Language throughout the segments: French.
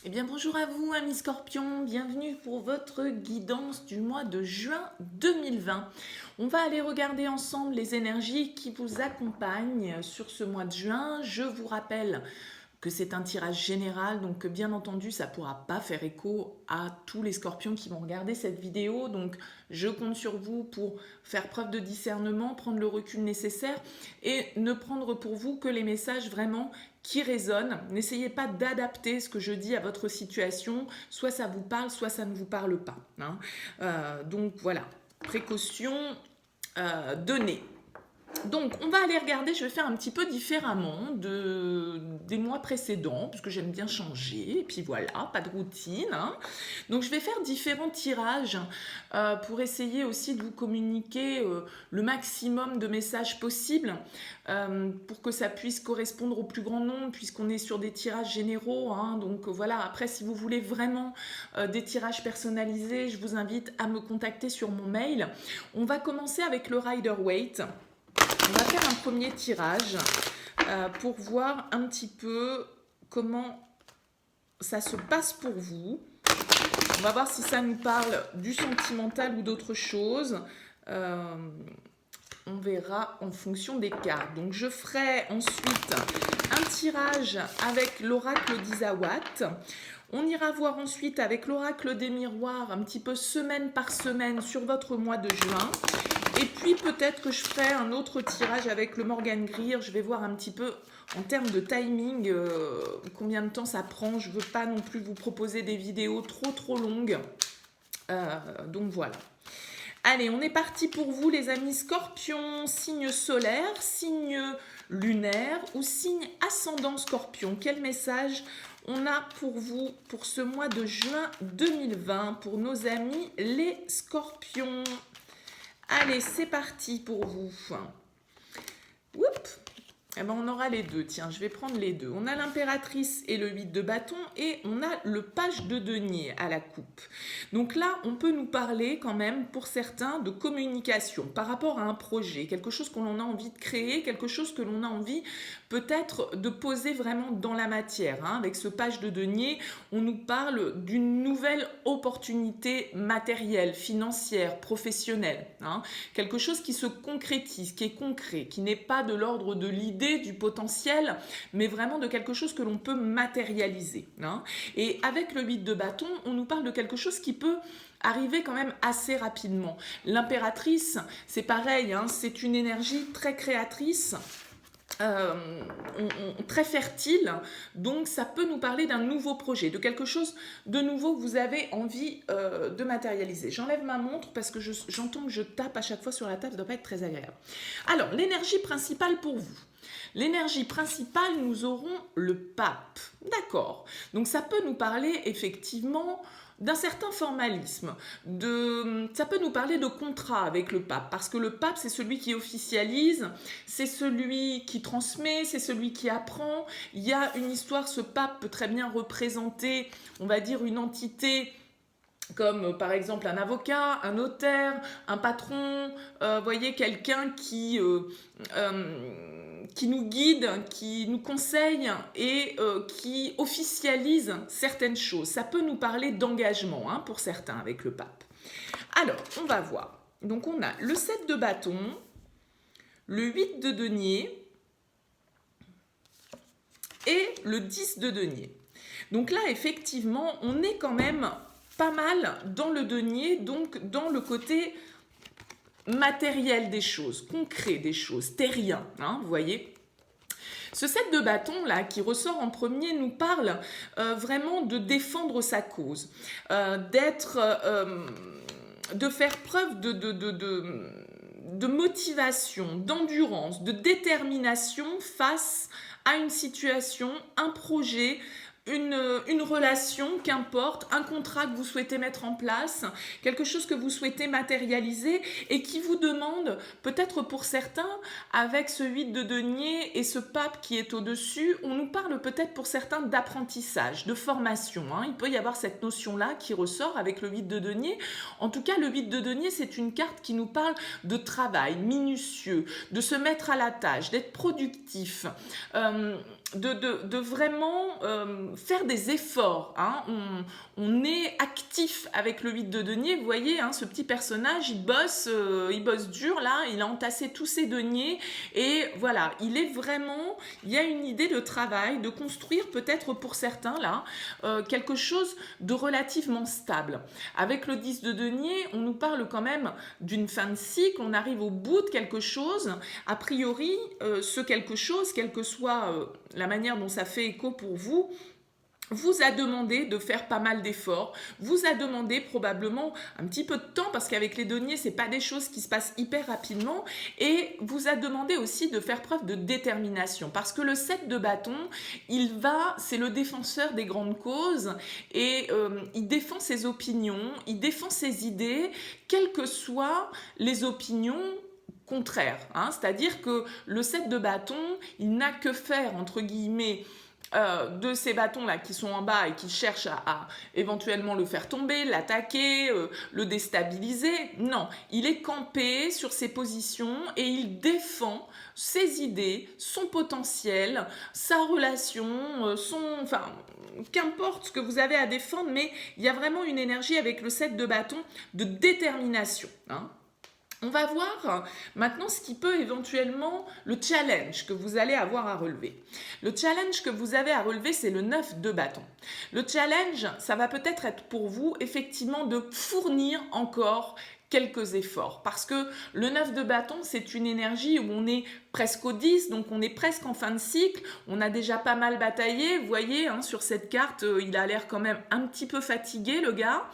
Eh bien bonjour à vous amis Scorpions, bienvenue pour votre guidance du mois de juin 2020. On va aller regarder ensemble les énergies qui vous accompagnent sur ce mois de juin. Je vous rappelle que c'est un tirage général, donc bien entendu ça ne pourra pas faire écho à tous les scorpions qui vont regarder cette vidéo, donc je compte sur vous pour faire preuve de discernement, prendre le recul nécessaire et ne prendre pour vous que les messages vraiment qui résonnent. N'essayez pas d'adapter ce que je dis à votre situation, soit ça vous parle, soit ça ne vous parle pas. Donc voilà, précaution donnée. Donc, on va aller regarder, je vais faire un petit peu différemment des mois précédents, parce que j'aime bien changer, et puis voilà, pas de routine. Donc, je vais faire différents tirages pour essayer aussi de vous communiquer le maximum de messages possibles, pour que ça puisse correspondre au plus grand nombre, puisqu'on est sur des tirages généraux. Donc voilà, après, si vous voulez vraiment des tirages personnalisés, je vous invite à me contacter sur mon mail. On va commencer avec le Rider-Waite. On va faire un premier tirage pour voir un petit peu comment ça se passe pour vous. On va voir si ça nous parle du sentimental ou d'autre chose. On verra en fonction des cartes. Donc je ferai ensuite un tirage avec l'oracle d'Isawat. On ira voir ensuite avec l'oracle des miroirs, un petit peu semaine par semaine sur votre mois de juin. Et puis peut-être que je ferai un autre tirage avec le Morgan Greer. Je vais voir un petit peu en termes de timing combien de temps ça prend. Je ne veux pas non plus vous proposer des vidéos trop longues. Donc voilà. Allez, on est parti pour vous les amis Scorpions, signe solaire, signe lunaire ou signe ascendant Scorpion. Quel message on a pour vous pour ce mois de juin 2020 pour nos amis les Scorpions? Allez, c'est parti pour vous. Oups. Eh ben, on aura les deux. Tiens, je vais prendre les deux. On a l'impératrice et le 8 de bâton et on a le page de denier à la coupe. Donc là, on peut nous parler quand même, pour certains, de communication par rapport à un projet, quelque chose qu'on a envie de créer, quelque chose que l'on a envie peut-être de poser vraiment dans la matière. Avec ce page de denier, on nous parle d'une nouvelle opportunité matérielle, financière, professionnelle. Quelque chose qui se concrétise, qui est concret, qui n'est pas de l'ordre de l'idée, du potentiel, mais vraiment de quelque chose que l'on peut matérialiser. Et avec le 8 de bâton, on nous parle de quelque chose qui peut arriver quand même assez rapidement. L'impératrice, c'est pareil, c'est une énergie très créatrice, très fertile, donc ça peut nous parler d'un nouveau projet, de quelque chose de nouveau que vous avez envie de matérialiser. J'enlève ma montre parce que j'entends que je tape à chaque fois sur la table, ça ne doit pas être très agréable. Alors, l'énergie principale pour vous. L'énergie principale, nous aurons le pape. D'accord. Donc ça peut nous parler effectivement d'un certain formalisme. Ça peut nous parler de contrat avec le pape, parce que le pape, c'est celui qui officialise, c'est celui qui transmet, c'est celui qui apprend. Il y a une histoire, ce pape peut très bien représenter, on va dire, une entité comme par exemple un avocat, un notaire, un patron, voyez, quelqu'un qui nous guide, qui nous conseille et qui officialise certaines choses. Ça peut nous parler d'engagement pour certains avec le pape. Alors, on va voir. Donc on a le 7 de bâton, le 8 de denier et le 10 de denier. Donc là, effectivement, on est quand même pas mal dans le denier, donc dans le côté matériel des choses, concret des choses, terrien, vous voyez. Ce 7 de bâton là qui ressort en premier nous parle vraiment de défendre sa cause, de faire preuve de motivation, d'endurance, de détermination face à une situation, un projet, une relation, qu'importe, un contrat que vous souhaitez mettre en place, quelque chose que vous souhaitez matérialiser et qui vous demande, peut-être pour certains, avec ce 8 de denier et ce pape qui est au-dessus, on nous parle peut-être pour certains d'apprentissage, de formation. Il peut y avoir cette notion-là qui ressort avec le 8 de denier. En tout cas, le 8 de denier, c'est une carte qui nous parle de travail minutieux, de se mettre à la tâche, d'être productif, de vraiment faire des efforts. Hein. On est actif avec le 8 de denier. Vous voyez, hein, ce petit personnage, il bosse dur là, il a entassé tous ses deniers et voilà, il y a une idée de travail, de construire peut-être pour certains là, quelque chose de relativement stable. Avec le 10 de denier, on nous parle quand même d'une fin de cycle, on arrive au bout de quelque chose. A priori, ce quelque chose, quelle que soit la manière dont ça fait écho pour vous a demandé de faire pas mal d'efforts, vous a demandé probablement un petit peu de temps parce qu'avec les deniers, c'est pas des choses qui se passent hyper rapidement et vous a demandé aussi de faire preuve de détermination parce que le 7 de bâton, c'est le défenseur des grandes causes et il défend ses opinions, il défend ses idées, quelles que soient les opinions contraires. Hein. C'est-à-dire que le 7 de bâton, il n'a que faire, entre guillemets, de ces bâtons-là qui sont en bas et qui cherchent à éventuellement le faire tomber, l'attaquer, le déstabiliser. Non, il est campé sur ses positions et il défend ses idées, son potentiel, sa relation, qu'importe ce que vous avez à défendre, mais il y a vraiment une énergie avec le 7 de bâton de détermination. Hein. On va voir maintenant ce qui peut éventuellement, le challenge que vous allez avoir à relever. Le challenge que vous avez à relever, c'est le 9 de bâton. Le challenge, ça va peut-être être pour vous, effectivement, de fournir encore quelques efforts. Parce que le 9 de bâton, c'est une énergie où on est presque au 10, donc on est presque en fin de cycle. On a déjà pas mal bataillé. Vous voyez, hein, sur cette carte, il a l'air quand même un petit peu fatigué, le gars.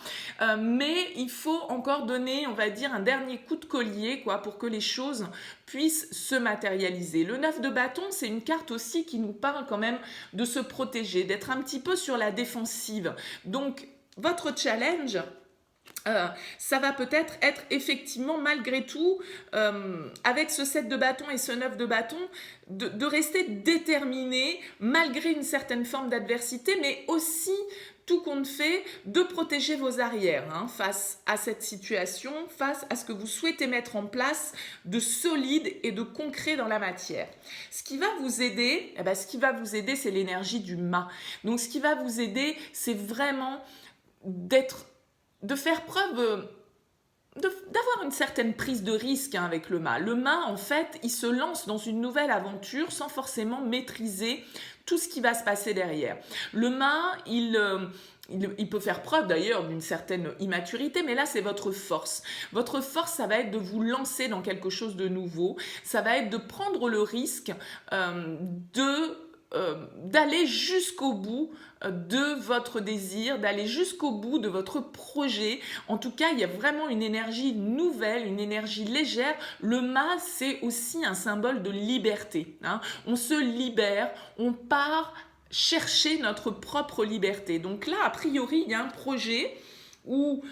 Mais il faut encore donner, on va dire, un dernier coup de collier, quoi, pour que les choses puissent se matérialiser. Le 9 de bâton, c'est une carte aussi qui nous parle quand même de se protéger, d'être un petit peu sur la défensive. Donc, votre challenge, ça va peut-être être effectivement malgré tout, avec ce 7 de bâton et ce 9 de bâton, de rester déterminé malgré une certaine forme d'adversité, mais aussi, tout compte fait, de protéger vos arrières hein, face à cette situation, face à ce que vous souhaitez mettre en place de solide et de concret dans la matière. Ce qui va vous aider, c'est l'énergie du mât. Donc ce qui va vous aider, c'est vraiment de faire preuve, d'avoir une certaine prise de risque hein, avec le mât. Le mât, en fait, il se lance dans une nouvelle aventure sans forcément maîtriser tout ce qui va se passer derrière. Le mât, il peut faire preuve d'ailleurs d'une certaine immaturité, mais là, c'est votre force. Votre force, ça va être de vous lancer dans quelque chose de nouveau. Ça va être de prendre le risque d'aller jusqu'au bout de votre désir, d'aller jusqu'au bout de votre projet. En tout cas, il y a vraiment une énergie nouvelle, une énergie légère. Le mât, c'est aussi un symbole de liberté. Hein. On se libère, on part chercher notre propre liberté. Donc là, a priori, il y a un projet où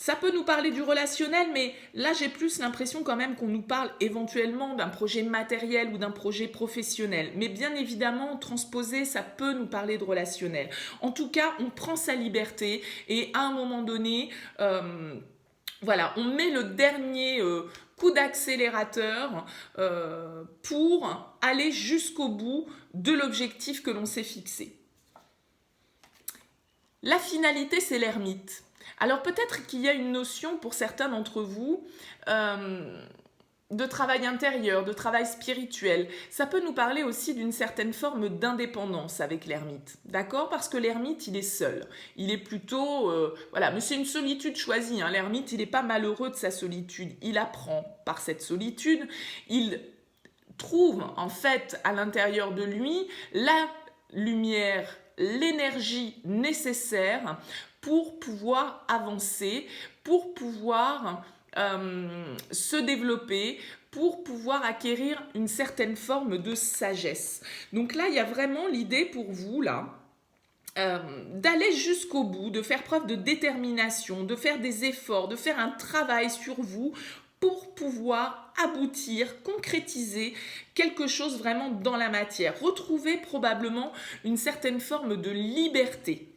ça peut nous parler du relationnel, mais là, j'ai plus l'impression quand même qu'on nous parle éventuellement d'un projet matériel ou d'un projet professionnel. Mais bien évidemment, transposé, ça peut nous parler de relationnel. En tout cas, on prend sa liberté et à un moment donné, on met le dernier coup d'accélérateur pour aller jusqu'au bout de l'objectif que l'on s'est fixé. La finalité, c'est l'ermite. Alors peut-être qu'il y a une notion pour certains d'entre vous de travail intérieur, de travail spirituel. Ça peut nous parler aussi d'une certaine forme d'indépendance avec l'ermite, d'accord? Parce que l'ermite, il est seul. Il est plutôt... mais c'est une solitude choisie. Hein. L'ermite, il n'est pas malheureux de sa solitude. Il apprend par cette solitude. Il trouve en fait à l'intérieur de lui la lumière, l'énergie nécessaire pour pouvoir avancer, pour pouvoir se développer, pour pouvoir acquérir une certaine forme de sagesse. Donc là, il y a vraiment l'idée pour vous, là, d'aller jusqu'au bout, de faire preuve de détermination, de faire des efforts, de faire un travail sur vous pour pouvoir aboutir, concrétiser quelque chose vraiment dans la matière. Retrouver probablement une certaine forme de liberté,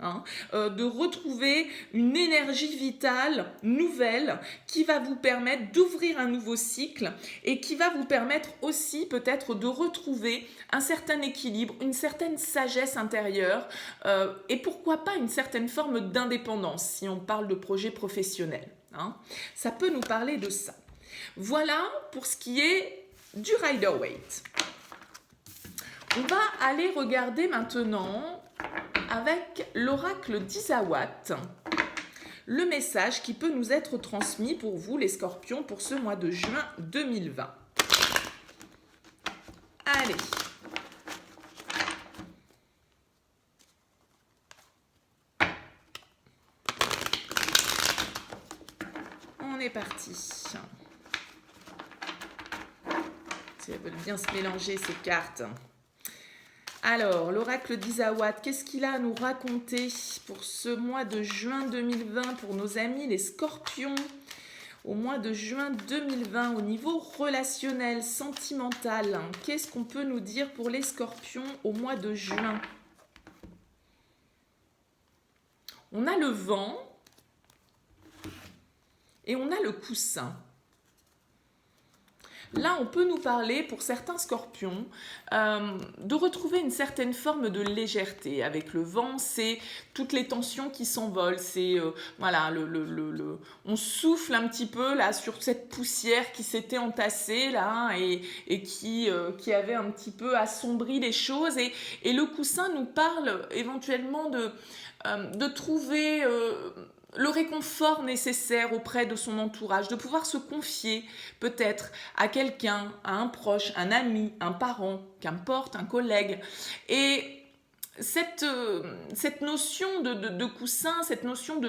de retrouver une énergie vitale nouvelle qui va vous permettre d'ouvrir un nouveau cycle et qui va vous permettre aussi peut-être de retrouver un certain équilibre, une certaine sagesse intérieure et pourquoi pas une certaine forme d'indépendance si on parle de projet professionnel. Ça peut nous parler de ça. Voilà pour ce qui est du Rider-Waite. On va aller regarder maintenant avec l'oracle d'Isawat le message qui peut nous être transmis pour vous les scorpions pour ce mois de juin 2020. Allez. On est parti. Elles veulent bien se mélanger ces cartes. Alors, l'oracle d'Isawat, qu'est-ce qu'il a à nous raconter pour ce mois de juin 2020 pour nos amis les scorpions? Au mois de juin 2020, au niveau relationnel, sentimental, qu'est-ce qu'on peut nous dire pour les scorpions au mois de juin? On a le vent et on a le coussin. Là, on peut nous parler, pour certains scorpions, de retrouver une certaine forme de légèreté. Avec le vent, c'est toutes les tensions qui s'envolent. C'est, voilà, on souffle un petit peu là sur cette poussière qui s'était entassée là et qui avait un petit peu assombri les choses. Et le coussin nous parle éventuellement de trouver... le réconfort nécessaire auprès de son entourage, de pouvoir se confier peut-être à quelqu'un, à un proche, un ami, un parent, qu'importe, un collègue. Et cette notion de coussin, cette notion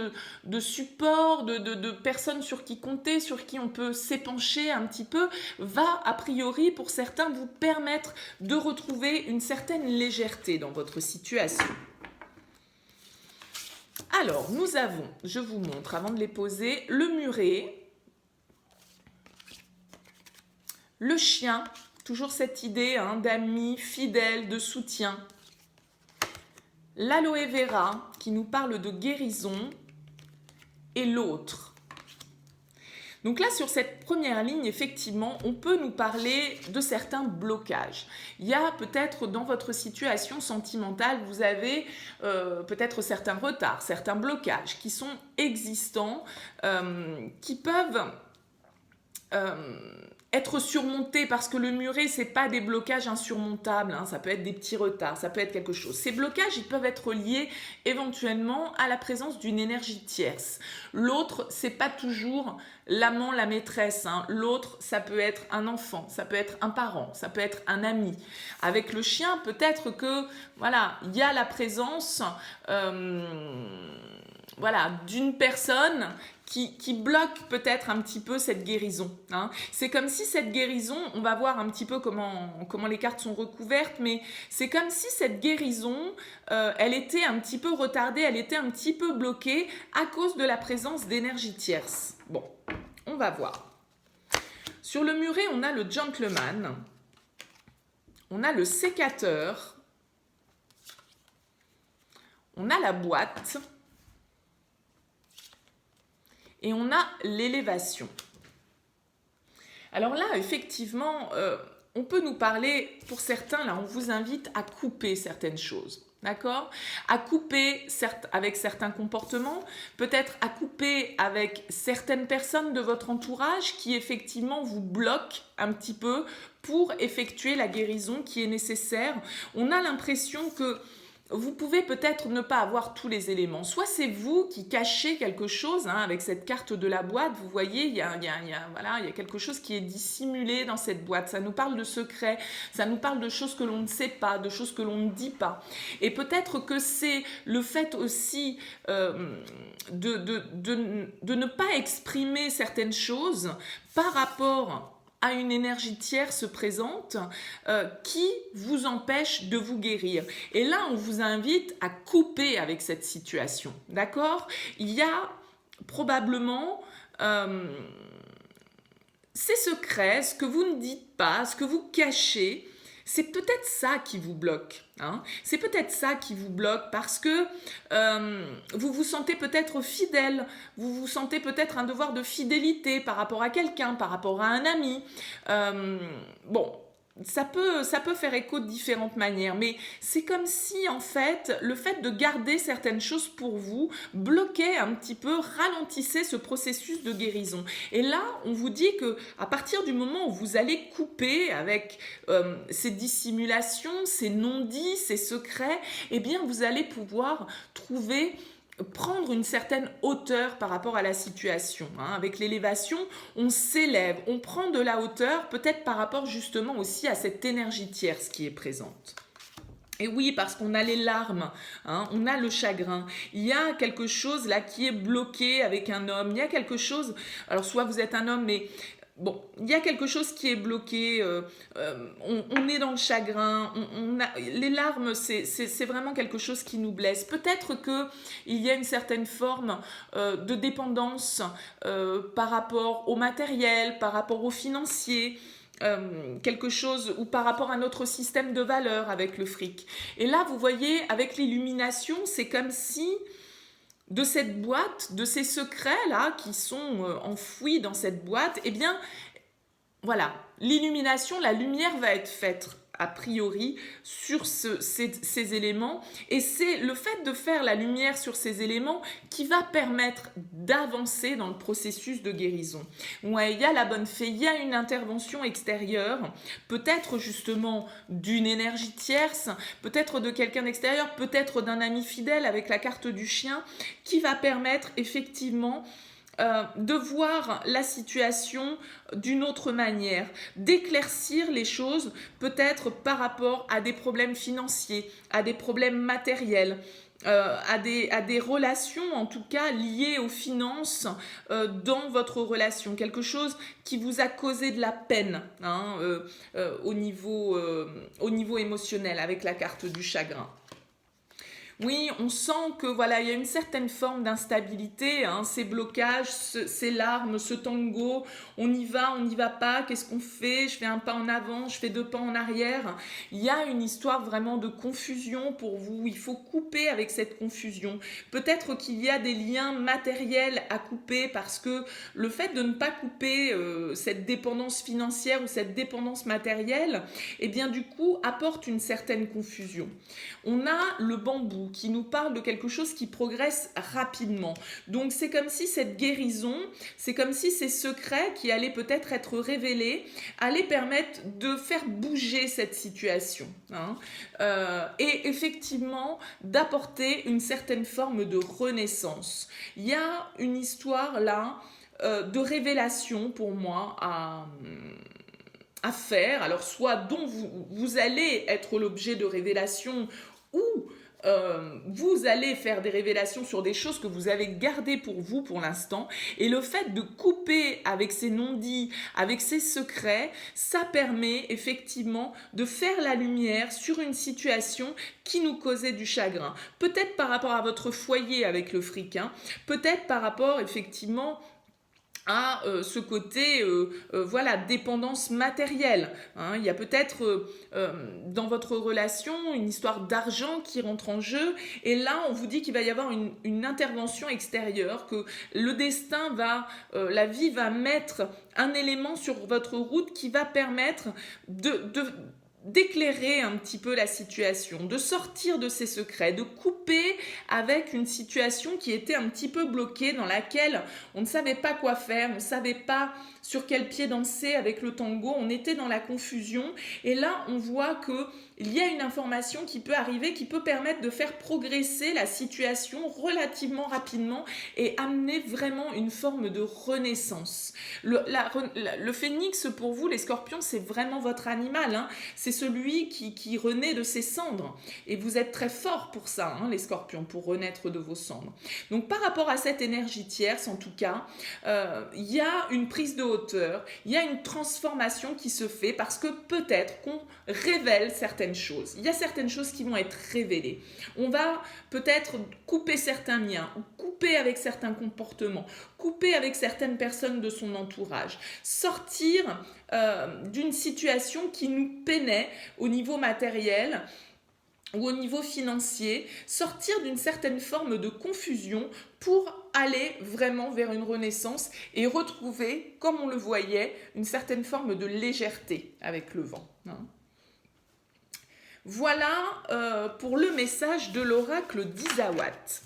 de support, de personnes sur qui compter, sur qui on peut s'épancher un petit peu, va a priori pour certains vous permettre de retrouver une certaine légèreté dans votre situation. Alors, nous avons, je vous montre avant de les poser, le muret, le chien, toujours cette idée d'amis fidèles, de soutien, l'aloe vera qui nous parle de guérison et l'autre. Donc là, sur cette première ligne, effectivement, on peut nous parler de certains blocages. Il y a peut-être dans votre situation sentimentale, vous avez peut-être certains retards, certains blocages qui sont existants, qui peuvent être surmontés parce que le muret, c'est pas des blocages insurmontables, ça peut être des petits retards, ça peut être quelque chose. Ces blocages, ils peuvent être liés éventuellement à la présence d'une énergie tierce. L'autre, c'est pas toujours l'amant, la maîtresse. L'autre, ça peut être un enfant, ça peut être un parent, ça peut être un ami. Avec le chien, peut-être que, voilà, il y a la présence, voilà, d'une personne qui bloque peut-être un petit peu cette guérison. C'est comme si cette guérison, on va voir un petit peu comment les cartes sont recouvertes, mais c'est comme si cette guérison, elle était un petit peu retardée, elle était un petit peu bloquée à cause de la présence d'énergie tierce. Bon, on va voir. Sur le muret, on a le gentleman, on a le sécateur, on a la boîte, et on a l'élévation. Alors là, effectivement, on peut nous parler, pour certains, là, on vous invite à couper certaines choses. D'accord? À couper avec certains comportements, peut-être à couper avec certaines personnes de votre entourage qui effectivement vous bloquent un petit peu pour effectuer la guérison qui est nécessaire. On a l'impression que vous pouvez peut-être ne pas avoir tous les éléments. Soit c'est vous qui cachez quelque chose, avec cette carte de la boîte, vous voyez, il y a quelque chose qui est dissimulé dans cette boîte. Ça nous parle de secrets, ça nous parle de choses que l'on ne sait pas, de choses que l'on ne dit pas. Et peut-être que c'est le fait aussi de ne pas exprimer certaines choses par rapport à une énergie tierce présente qui vous empêche de vous guérir. Et là, on vous invite à couper avec cette situation, d'accord? Il y a probablement ces secrets, ce que vous ne dites pas, ce que vous cachez, c'est peut-être ça qui vous bloque. Hein. C'est peut-être ça qui vous bloque parce que vous vous sentez peut-être fidèle, vous vous sentez peut-être un devoir de fidélité par rapport à quelqu'un, par rapport à un ami. Bon, ça peut faire écho de différentes manières, mais c'est comme si en fait, le fait de garder certaines choses pour vous bloquait un petit peu, ralentissait ce processus de guérison. Et là, on vous dit que à partir du moment où vous allez couper avec ces dissimulations, ces non-dits, ces secrets, eh bien, vous allez pouvoir prendre une certaine hauteur par rapport à la situation. Hein. Avec l'élévation, on s'élève, on prend de la hauteur, peut-être par rapport justement aussi à cette énergie tierce qui est présente. Et oui, parce qu'on a les larmes, hein, on a le chagrin. Il y a quelque chose là qui est bloqué avec un homme. Il y a quelque chose, alors soit vous êtes un homme, mais bon, il y a quelque chose qui est bloqué, on est dans le chagrin, les larmes, c'est vraiment quelque chose qui nous blesse. Peut-être qu'il y a une certaine forme de dépendance par rapport au matériel, par rapport au financier, quelque chose ou par rapport à notre système de valeurs avec le fric. Et là, vous voyez, avec l'illumination, c'est comme si de cette boîte, de ces secrets-là qui sont enfouis dans cette boîte, eh bien, voilà, l'illumination, la lumière va être faite a priori sur ces éléments, et c'est le fait de faire la lumière sur ces éléments qui va permettre d'avancer dans le processus de guérison. Ouais, il y a la bonne fée, il y a une intervention extérieure, peut-être justement d'une énergie tierce, peut-être de quelqu'un d'extérieur, peut-être d'un ami fidèle avec la carte du chien, qui va permettre effectivement de voir la situation d'une autre manière, d'éclaircir les choses peut-être par rapport à des problèmes financiers, à des problèmes matériels, à des relations en tout cas liées aux finances dans votre relation, quelque chose qui vous a causé de la peine hein, au niveau émotionnel avec la carte du chagrin. Oui, on sent que voilà, il y a une certaine forme d'instabilité, hein, ces blocages, ces larmes, ce tango, on n'y va pas, qu'est-ce qu'on fait? Je fais un pas en avant, je fais 2 pas en arrière. Il y a une histoire vraiment de confusion pour vous, il faut couper avec cette confusion. Peut-être qu'il y a des liens matériels à couper parce que le fait de ne pas couper cette dépendance financière ou cette dépendance matérielle, eh bien du coup apporte une certaine confusion. On a le bambou qui nous parle de quelque chose qui progresse rapidement. Donc c'est comme si cette guérison, c'est comme si ces secrets qui allaient peut-être être révélés allaient permettre de faire bouger cette situation. Hein. Et effectivement d'apporter une certaine forme de renaissance. Il y a une histoire là de révélation pour moi à faire, alors soit dont vous allez être l'objet de révélation ou vous allez faire des révélations sur des choses que vous avez gardées pour vous pour l'instant, et le fait de couper avec ces non-dits, avec ces secrets, ça permet effectivement de faire la lumière sur une situation qui nous causait du chagrin. Peut-être par rapport à votre foyer avec le fric, hein, peut-être par rapport effectivement à ce côté voilà, dépendance matérielle. Hein. Il y a peut-être dans votre relation une histoire d'argent qui rentre en jeu, et là on vous dit qu'il va y avoir une intervention extérieure, que le destin la vie va mettre un élément sur votre route qui va permettre d'éclairer un petit peu la situation, de sortir de ses secrets, de couper avec une situation qui était un petit peu bloquée, dans laquelle on ne savait pas quoi faire, on ne savait pas sur quel pied danser avec le tango, on était dans la confusion, et là on voit qu'il y a une information qui peut arriver, qui peut permettre de faire progresser la situation relativement rapidement et amener vraiment une forme de renaissance. Le phénix pour vous, les scorpions, c'est vraiment votre animal, hein. C'est c'est celui qui renaît de ses cendres. Et vous êtes très fort pour ça, hein, les scorpions, pour renaître de vos cendres. Donc par rapport à cette énergie tierce, en tout cas, il y a une prise de hauteur, il y a une transformation qui se fait parce que peut-être qu'on révèle certaines choses. Il y a certaines choses qui vont être révélées. On va peut-être couper certains liens, ou couper avec certains comportements, couper avec certaines personnes de son entourage, sortir d'une situation qui nous peinait au niveau matériel ou au niveau financier, sortir d'une certaine forme de confusion pour aller vraiment vers une renaissance et retrouver, comme on le voyait, une certaine forme de légèreté avec le vent. Voilà pour le message de l'oracle d'Isawat.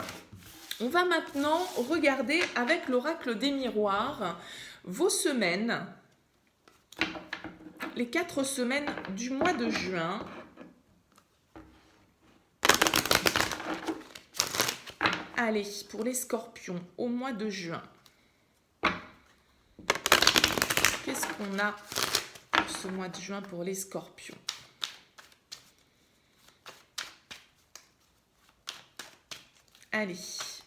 On va maintenant regarder avec l'oracle des miroirs vos semaines, les 4 semaines du mois de juin. Allez, pour les scorpions, au mois de juin, qu'est-ce qu'on a pour ce mois de juin pour les scorpions? Allez,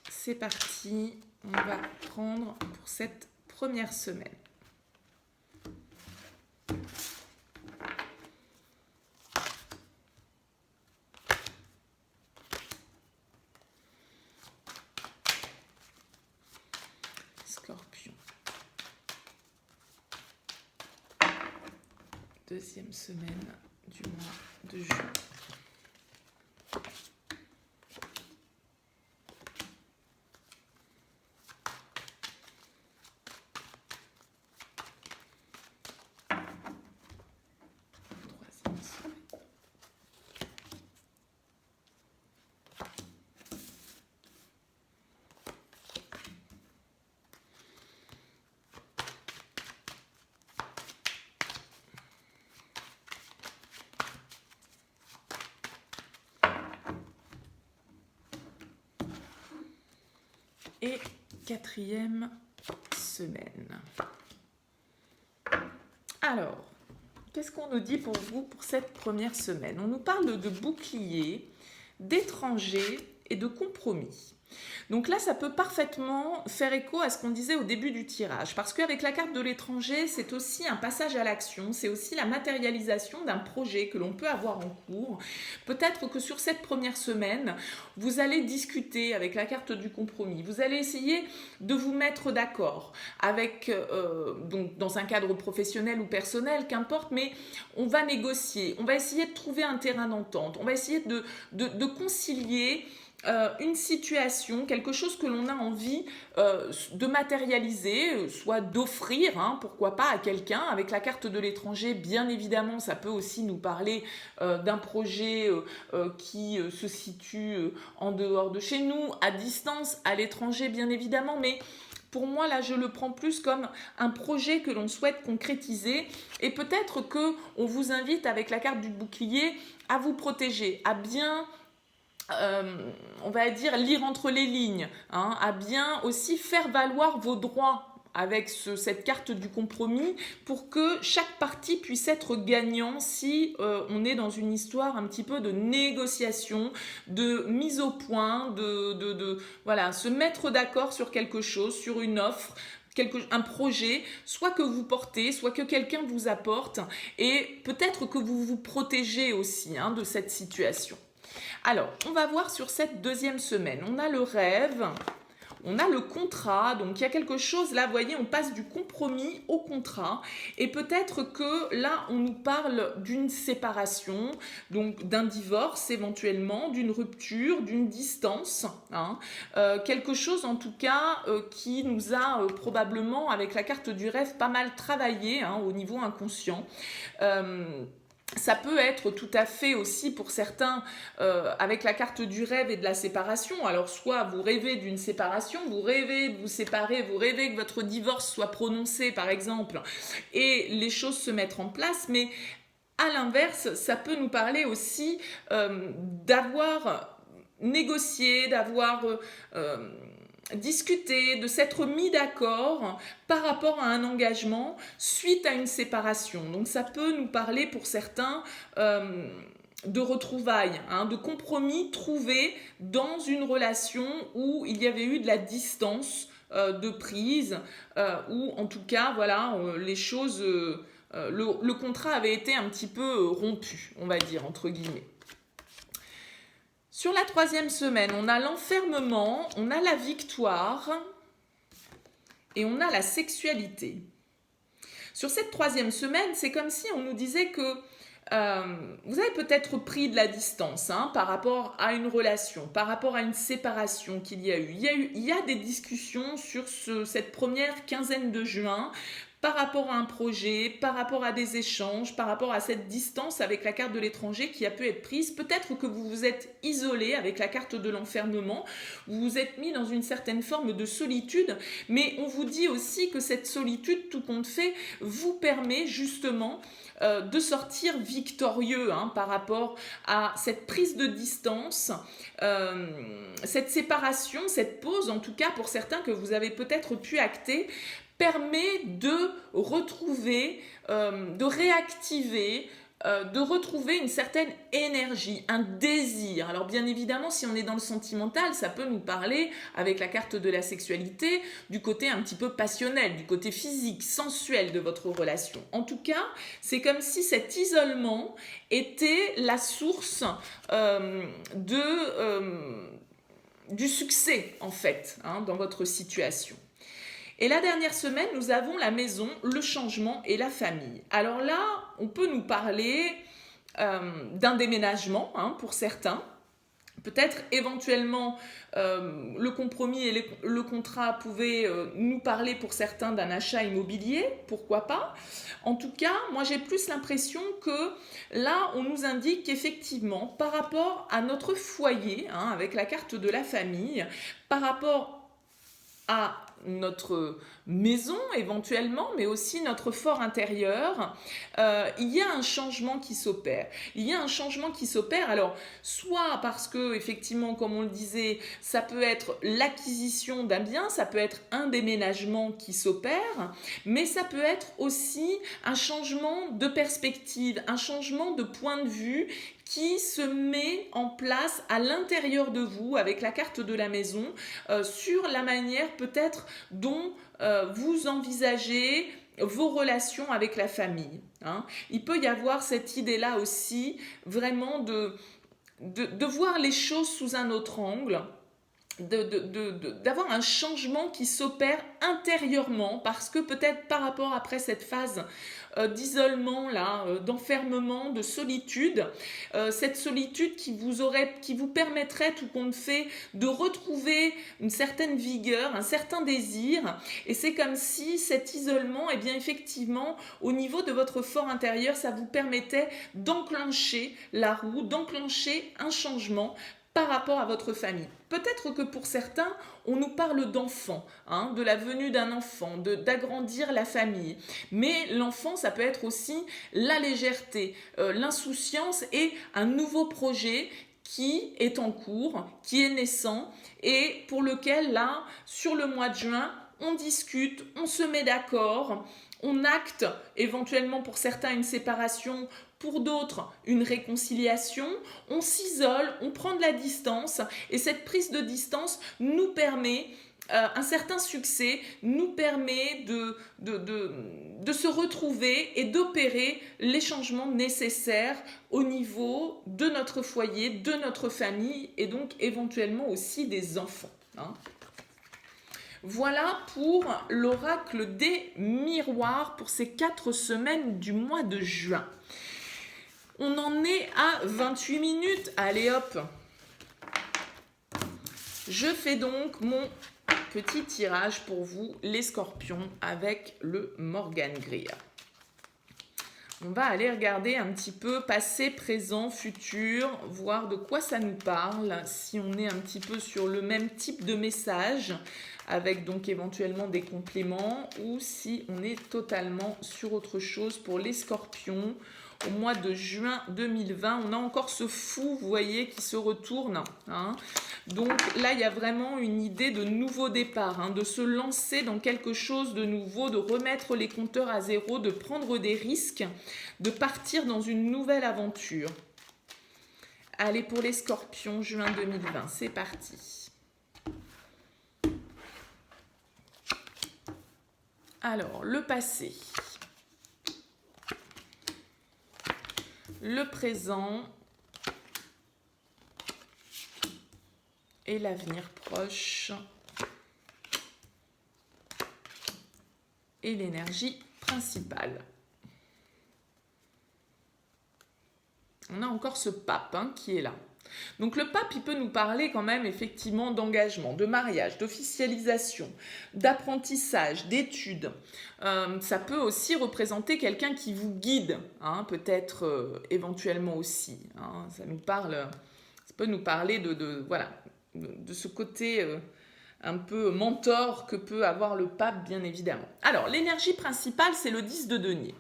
c'est parti, on va prendre pour cette première semaine. Scorpion. Deuxième semaine du mois de juin. Et quatrième semaine. Alors, qu'est-ce qu'on nous dit pour vous pour cette première semaine? On nous parle de bouclier, d'étrangers et de compromis. Donc là, ça peut parfaitement faire écho à ce qu'on disait au début du tirage, parce qu'avec la carte de l'étranger, c'est aussi un passage à l'action, c'est aussi la matérialisation d'un projet que l'on peut avoir en cours. Peut-être que sur cette première semaine, vous allez discuter avec la carte du compromis, vous allez essayer de vous mettre d'accord avec, donc dans un cadre professionnel ou personnel, qu'importe, mais on va négocier, on va essayer de trouver un terrain d'entente, on va essayer de concilier une situation, quelque chose que l'on a envie de matérialiser, soit d'offrir, hein, pourquoi pas, à quelqu'un. Avec la carte de l'étranger, bien évidemment, ça peut aussi nous parler d'un projet qui se situe en dehors de chez nous, à distance, à l'étranger, bien évidemment, mais pour moi, là, je le prends plus comme un projet que l'on souhaite concrétiser, et peut-être qu'on vous invite, avec la carte du bouclier, à vous protéger, à bien... on va dire lire entre les lignes, hein, à bien aussi faire valoir vos droits avec cette carte du compromis pour que chaque partie puisse être gagnant si on est dans une histoire un petit peu de négociation, de mise au point, voilà, se mettre d'accord sur quelque chose, sur une offre, un projet, soit que vous portez, soit que quelqu'un vous apporte, et peut-être que vous vous protégez aussi, hein, de cette situation. Alors, on va voir sur cette deuxième semaine. On a le rêve, on a le contrat. Donc, il y a quelque chose, là, vous voyez, on passe du compromis au contrat. Et peut-être que là, on nous parle d'une séparation, donc d'un divorce éventuellement, d'une rupture, d'une distance. Hein. Quelque chose, en tout cas, qui nous a probablement, avec la carte du rêve, pas mal travaillé, hein, au niveau inconscient. Ça peut être tout à fait aussi pour certains avec la carte du rêve et de la séparation. Alors soit vous rêvez d'une séparation, vous rêvez de vous séparer, vous rêvez que votre divorce soit prononcé par exemple et les choses se mettent en place, mais à l'inverse, ça peut nous parler aussi d'avoir négocié, d'avoir discuter, de s'être mis d'accord par rapport à un engagement suite à une séparation. Donc ça peut nous parler pour certains de retrouvailles, hein, de compromis trouvés dans une relation où il y avait eu de la distance de prise, ou en tout cas, voilà, les choses, le contrat avait été un petit peu rompu, on va dire, entre guillemets. Sur la 3e semaine, on a l'enfermement, on a la victoire et on a la sexualité. Sur cette 3e semaine, c'est comme si on nous disait que vous avez peut-être pris de la distance, hein, par rapport à une relation, par rapport à une séparation qu'il y a eu. Il y a des discussions sur cette première quinzaine de juin par rapport à un projet, par rapport à des échanges, par rapport à cette distance avec la carte de l'étranger qui a pu être prise. Peut-être que vous vous êtes isolé avec la carte de l'enfermement, vous vous êtes mis dans une certaine forme de solitude, mais on vous dit aussi que cette solitude, tout compte fait, vous permet justement de sortir victorieux, hein, par rapport à cette prise de distance, cette séparation, cette pause, en tout cas pour certains que vous avez peut-être pu acter, permet de retrouver, de réactiver, de retrouver une certaine énergie, un désir. Alors bien évidemment, si on est dans le sentimental, ça peut nous parler, avec la carte de la sexualité, du côté un petit peu passionnel, du côté physique, sensuel de votre relation. En tout cas, c'est comme si cet isolement était la source du succès, en fait, hein, dans votre situation. Et la dernière semaine, nous avons la maison, le changement et la famille. Alors là, on peut nous parler d'un déménagement, hein, pour certains. Peut-être éventuellement le compromis et le contrat pouvaient nous parler pour certains d'un achat immobilier, pourquoi pas. En tout cas, moi j'ai plus l'impression que là on nous indique qu'effectivement par rapport à notre foyer, hein, avec la carte de la famille, par rapport à notre maison éventuellement, mais aussi notre fort intérieur, il y a un changement qui s'opère. Il y a un changement qui s'opère, alors soit parce que effectivement, comme on le disait, ça peut être l'acquisition d'un bien, ça peut être un déménagement qui s'opère, mais ça peut être aussi un changement de perspective, un changement de point de vue qui se met en place à l'intérieur de vous avec la carte de la maison, sur la manière peut-être dont vous envisagez vos relations avec la famille, hein. Il peut y avoir cette idée-là aussi, vraiment de voir les choses sous un autre angle, d'avoir un changement qui s'opère intérieurement, parce que peut-être par rapport après cette phase d'isolement, là, d'enfermement, de solitude, cette solitude qui vous permettrait, tout compte fait, de retrouver une certaine vigueur, un certain désir, et c'est comme si cet isolement, eh bien effectivement, au niveau de votre fort intérieur, ça vous permettait d'enclencher la roue, d'enclencher un changement par rapport à votre famille. Peut-être que pour certains, on nous parle d'enfant, hein, de la venue d'un enfant, d'agrandir la famille. Mais l'enfant, ça peut être aussi la légèreté, l'insouciance et un nouveau projet qui est en cours, qui est naissant et pour lequel, là, sur le mois de juin, on discute, on se met d'accord, on acte éventuellement pour certains une séparation, pour d'autres une réconciliation, on s'isole, on prend de la distance et cette prise de distance nous permet un certain succès, nous permet de se retrouver et d'opérer les changements nécessaires au niveau de notre foyer, de notre famille et donc éventuellement aussi des enfants, hein. Voilà pour l'oracle des miroirs pour ces 4 semaines du mois de juin. On en est à 28 minutes. Allez hop. Je fais donc mon petit tirage pour vous, les scorpions, avec le Morgan Greer. On va aller regarder un petit peu passé, présent, futur, voir de quoi ça nous parle, si on est un petit peu sur le même type de message, avec donc éventuellement des compléments, ou si on est totalement sur autre chose pour les scorpions, au mois de juin 2020. On a encore ce fou, vous voyez, qui se retourne. Hein. Donc là, il y a vraiment une idée de nouveau départ, hein, de se lancer dans quelque chose de nouveau, de remettre les compteurs à zéro, de prendre des risques, de partir dans une nouvelle aventure. Allez, pour les scorpions, juin 2020, c'est parti. Alors, le passé. Le présent. Et l'avenir proche. Et l'énergie principale. On a encore ce pape hein, qui est là. Donc le pape, il peut nous parler quand même effectivement d'engagement, de mariage, d'officialisation, d'apprentissage, d'études. Ça peut aussi représenter quelqu'un qui vous guide, hein, peut-être éventuellement aussi. Hein, ça peut nous parler voilà, de ce côté un peu mentor que peut avoir le pape, bien évidemment. Alors, l'énergie principale, c'est le 10 de denier.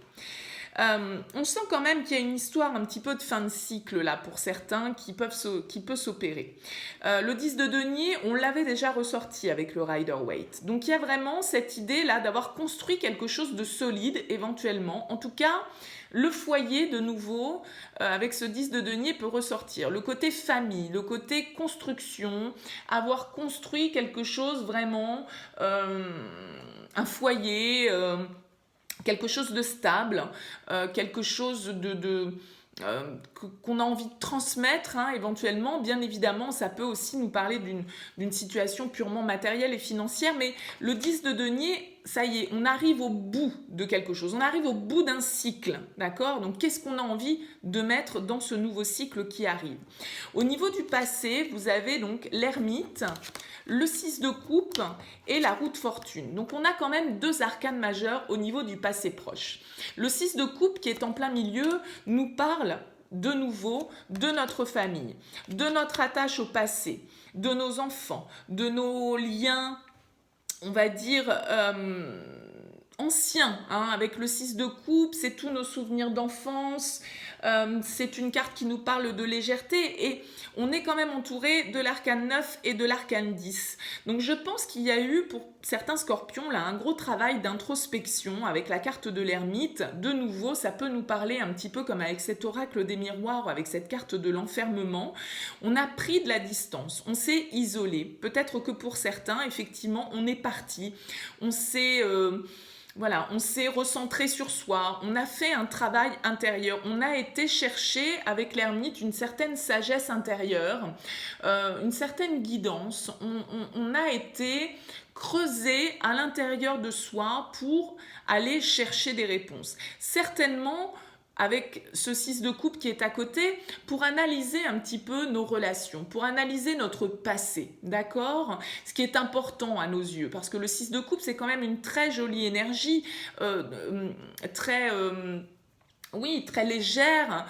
On sent quand même qu'il y a une histoire un petit peu de fin de cycle là pour certains qui peut s'opérer. Le 10 de denier, on l'avait déjà ressorti avec le Rider-Waite. Donc il y a vraiment cette idée là d'avoir construit quelque chose de solide éventuellement. En tout cas, le foyer de nouveau avec ce 10 de denier peut ressortir. Le côté famille, le côté construction, avoir construit quelque chose vraiment, un foyer... quelque chose de stable, quelque chose qu'on a envie de transmettre hein, éventuellement. Bien évidemment, ça peut aussi nous parler d'une situation purement matérielle et financière, mais le 10 de denier, ça y est, on arrive au bout de quelque chose, on arrive au bout d'un cycle, d'accord? Donc, qu'est-ce qu'on a envie de mettre dans ce nouveau cycle qui arrive? Au niveau du passé, vous avez donc l'ermite, le 6 de coupe et la roue de fortune. Donc, on a quand même deux arcanes majeurs au niveau du passé proche. Le 6 de coupe qui est en plein milieu nous parle de nouveau de notre famille, de notre attache au passé, de nos enfants, de nos liens, on va dire, anciens. Hein, avec le 6 de coupe, c'est tous nos souvenirs d'enfance, c'est une carte qui nous parle de légèreté et on est quand même entouré de l'arcane 9 et de l'arcane 10. Donc je pense qu'il y a eu pour certains scorpions là un gros travail d'introspection avec la carte de l'ermite. De nouveau, ça peut nous parler un petit peu comme avec cet oracle des miroirs, avec cette carte de l'enfermement. On a pris de la distance, on s'est isolé. Peut-être que pour certains, effectivement, on est parti, on s'est... Voilà, on s'est recentré sur soi, on a fait un travail intérieur, on a été chercher avec l'ermite une certaine sagesse intérieure, une certaine guidance, on a été creuser à l'intérieur de soi pour aller chercher des réponses. Certainement, avec ce 6 de coupe qui est à côté, pour analyser un petit peu nos relations, pour analyser notre passé, d'accord? Ce qui est important à nos yeux, parce que le 6 de coupe, c'est quand même une très jolie énergie, très légère,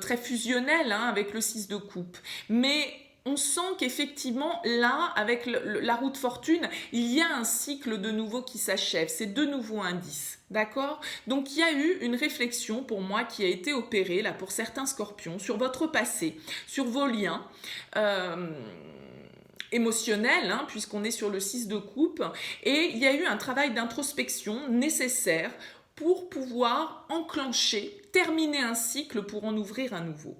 très fusionnelle hein, avec le 6 de coupe. Mais on sent qu'effectivement, là, avec la roue de fortune, il y a un cycle de nouveau qui s'achève. C'est de nouveau un 10. D'accord? Donc, il y a eu une réflexion pour moi qui a été opérée, là, pour certains scorpions, sur votre passé, sur vos liens. Émotionnel, hein, puisqu'on est sur le 6 de coupe. Et il y a eu un travail d'introspection nécessaire pour pouvoir enclencher, terminer un cycle pour en ouvrir un nouveau.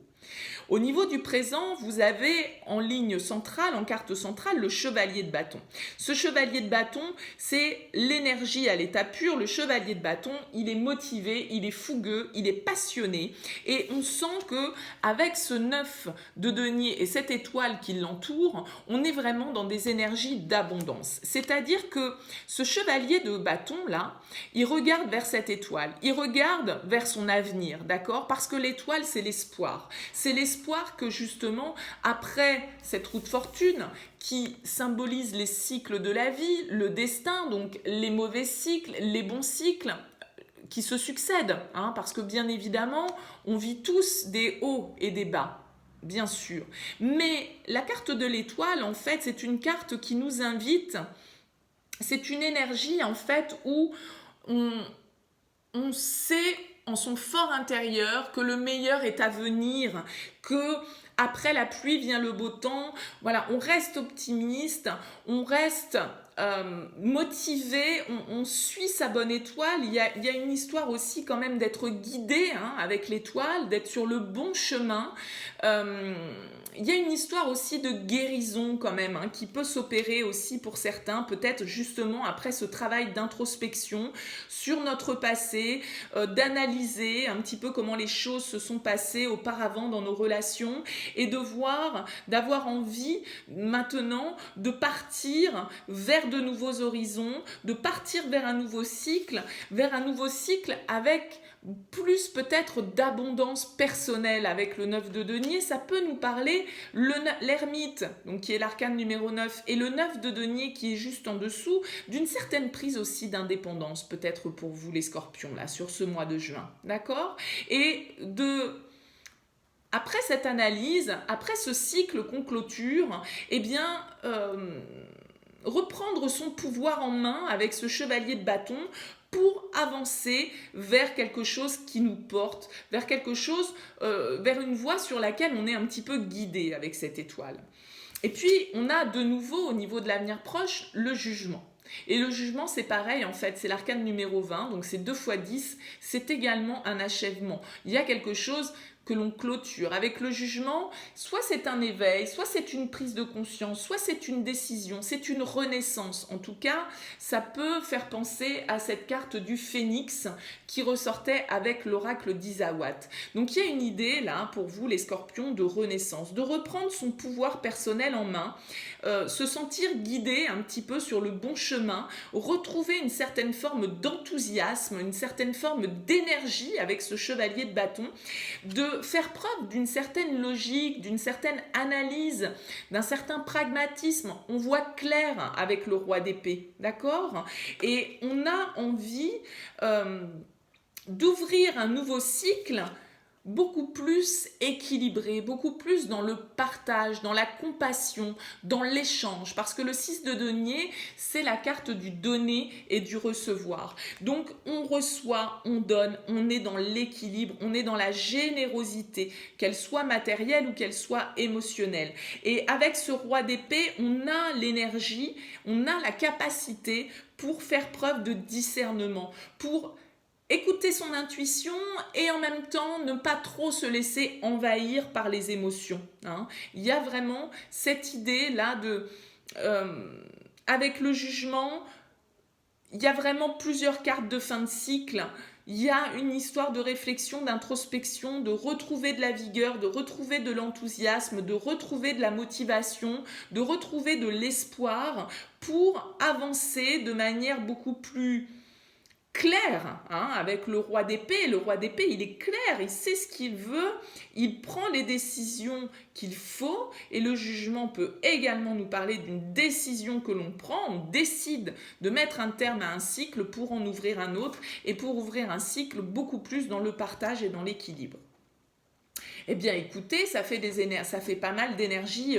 Au niveau du présent, vous avez en ligne centrale, en carte centrale, le chevalier de bâton. Ce chevalier de bâton, c'est l'énergie à l'état pur. Le chevalier de bâton, il est motivé, il est fougueux, il est passionné. Et on sent que avec ce 9 de denier et cette étoile qui l'entoure, on est vraiment dans des énergies d'abondance. C'est-à-dire que ce chevalier de bâton, là, il regarde vers cette étoile, il regarde vers son avenir, d'accord? Parce que l'étoile, c'est l'espoir. C'est l'espoir que justement, après cette roue de fortune qui symbolise les cycles de la vie, le destin, donc les mauvais cycles, les bons cycles qui se succèdent, hein, parce que bien évidemment, on vit tous des hauts et des bas, bien sûr. Mais la carte de l'étoile, en fait, c'est une carte qui nous invite, c'est une énergie, en fait, où on sait en son fort intérieur que le meilleur est à venir, que après la pluie vient le beau temps. Voilà, on reste optimiste, on reste motivé, on suit sa bonne étoile. Il y a une histoire aussi quand même d'être guidé avec l'étoile, d'être sur le bon chemin. Il y a une histoire aussi de guérison quand même qui peut s'opérer aussi pour certains, peut-être justement après ce travail d'introspection sur notre passé, d'analyser un petit peu comment les choses se sont passées auparavant dans nos relations et d'avoir envie maintenant de partir vers de nouveaux horizons, de partir vers un nouveau cycle avec plus peut-être d'abondance personnelle. Avec le 9 de denier, ça peut nous parler l'ermite, donc qui est l'arcane numéro 9, et le 9 de denier qui est juste en dessous, d'une certaine prise aussi d'indépendance, peut-être pour vous les scorpions, là, sur ce mois de juin, d'accord? Et après cette analyse, après ce cycle qu'on clôture, eh bien, reprendre son pouvoir en main avec ce chevalier de bâton pour avancer vers quelque chose qui nous porte, vers quelque chose, vers une voie sur laquelle on est un petit peu guidé avec cette étoile. Et puis, on a de nouveau, au niveau de l'avenir proche, le jugement. Et le jugement, c'est pareil, en fait, c'est l'arcane numéro 20, donc c'est 2 x 10, c'est également un achèvement. Il y a quelque chose que l'on clôture. Avec le jugement, soit c'est un éveil, soit c'est une prise de conscience, soit c'est une décision, c'est une renaissance. En tout cas, ça peut faire penser à cette carte du phénix qui ressortait avec l'oracle d'Isawat. Donc il y a une idée là pour vous les scorpions de renaissance, de reprendre son pouvoir personnel en main, se sentir guidé un petit peu sur le bon chemin, retrouver une certaine forme d'enthousiasme, une certaine forme d'énergie avec ce chevalier de bâton, de faire preuve d'une certaine logique, d'une certaine analyse, d'un certain pragmatisme. On voit clair avec le roi d'épée, d'accord? Et on a envie d'ouvrir un nouveau cycle beaucoup plus équilibré, beaucoup plus dans le partage, dans la compassion, dans l'échange, parce que le 6 de denier, c'est la carte du donner et du recevoir. Donc on reçoit, on donne, on est dans l'équilibre, on est dans la générosité, qu'elle soit matérielle ou qu'elle soit émotionnelle. Et avec ce roi d'épée, on a l'énergie, on a la capacité pour faire preuve de discernement, pour écouter son intuition et en même temps ne pas trop se laisser envahir par les émotions. Il y a vraiment cette idée-là avec le jugement, il y a vraiment plusieurs cartes de fin de cycle. Il y a une histoire de réflexion, d'introspection, de retrouver de la vigueur, de retrouver de l'enthousiasme, de retrouver de la motivation, de retrouver de l'espoir pour avancer de manière beaucoup plus clair, avec le roi d'épée. Le roi d'épée, il est clair, il sait ce qu'il veut, il prend les décisions qu'il faut, et le jugement peut également nous parler d'une décision que l'on prend. On décide de mettre un terme à un cycle pour en ouvrir un autre, et pour ouvrir un cycle beaucoup plus dans le partage et dans l'équilibre. Eh bien écoutez, ça fait pas mal d'énergie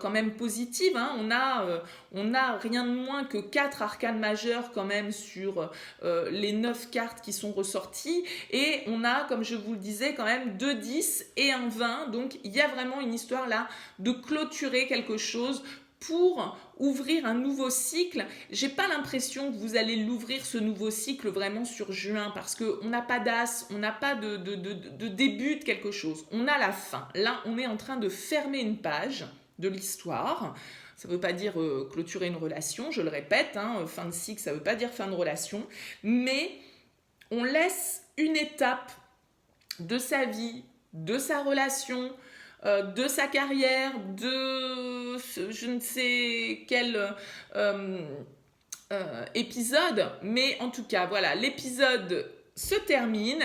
quand même positive. On a rien de moins que 4 arcanes majeures quand même sur les 9 cartes qui sont ressorties. Et on a, comme je vous le disais, quand même 2 10 et un 20. Donc il y a vraiment une histoire là de clôturer quelque chose pour ouvrir un nouveau cycle. J'ai pas l'impression que vous allez l'ouvrir ce nouveau cycle vraiment sur juin, parce qu'on n'a pas d'as, on n'a pas de début de quelque chose. On a la fin. Là, on est en train de fermer une page de l'histoire. Ça ne veut pas dire clôturer une relation, je le répète, fin de cycle, ça ne veut pas dire fin de relation, mais on laisse une étape de sa vie, de sa relation, de sa carrière, de je ne sais quel épisode, mais en tout cas, voilà, l'épisode se termine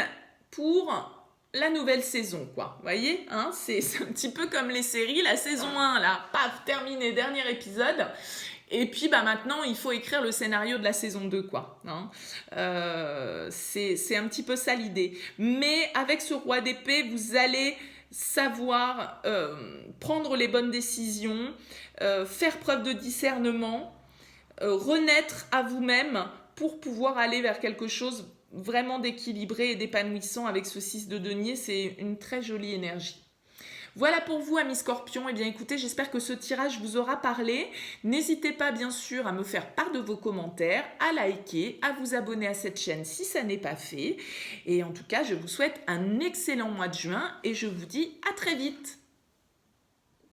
pour la nouvelle saison, quoi. Vous voyez, c'est un petit peu comme les séries, la saison 1, là, paf, terminé, dernier épisode. Et puis maintenant, il faut écrire le scénario de la saison 2, quoi. C'est un petit peu ça l'idée. Mais avec ce roi d'épée, vous allez savoir prendre les bonnes décisions, faire preuve de discernement, renaître à vous-même pour pouvoir aller vers quelque chose vraiment d'équilibré et d'épanouissant avec ce 6 de denier. C'est une très jolie énergie. Voilà pour vous, amis scorpions. Eh bien, écoutez, j'espère que ce tirage vous aura parlé. N'hésitez pas, bien sûr, à me faire part de vos commentaires, à liker, à vous abonner à cette chaîne si ça n'est pas fait. Et en tout cas, je vous souhaite un excellent mois de juin et je vous dis à très vite.